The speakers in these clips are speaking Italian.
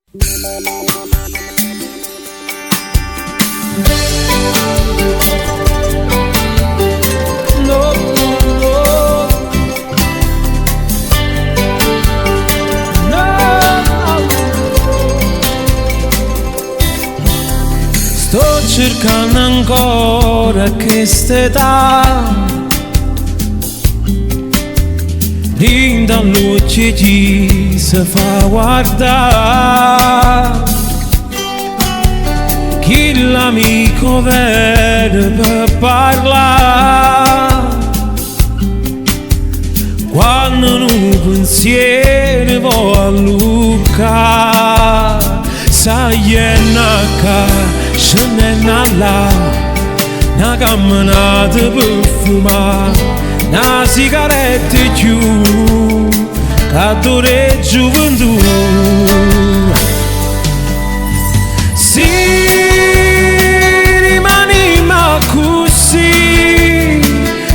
Sto cercando ancora quest'età Linda luce ci si fa guardare Chi l'amico vero per parlare Quando un pensiero va a Luca Sai è scendendo là una camminata profumata una sigaretta giù cadore gioventù si rimaniamo così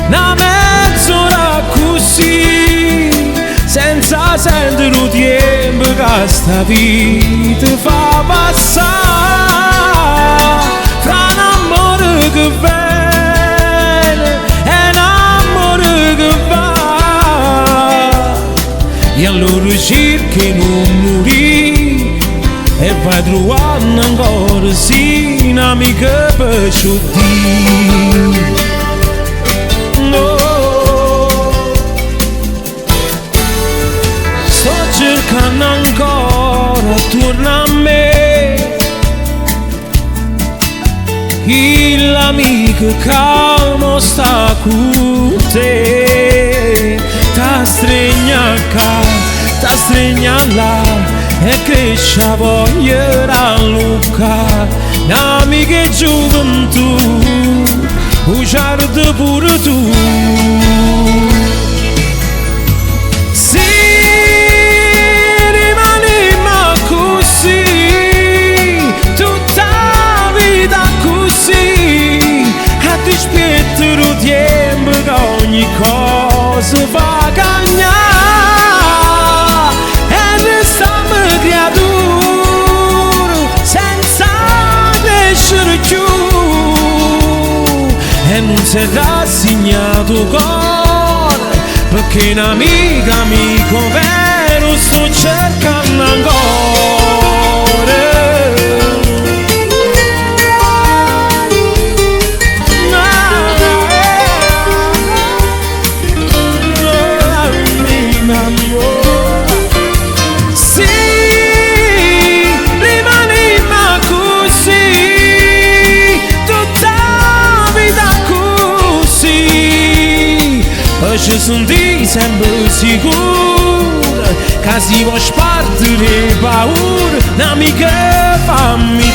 una mezz'ora così senza sentire il tempo che sta vita fa passare fra un amore che viene e un amore che va e allora cerchi non morire e vai trovando ancora sì un'amica per sciuttire no. Sto cercando ancora torna a me l'amico che non sta con te ta stregna qua, ta stregna là e cresce a voglia da Luca un'amica gioventù uscire pure tu dispetto del tempo che ogni cosa va a cagnare e ne stiamo creature senza crescere più e non si è rassegnato cuore perché un amico vero sto cercando ancora. Ci sono sempre sicuro che si può spartire paura un'amica fammi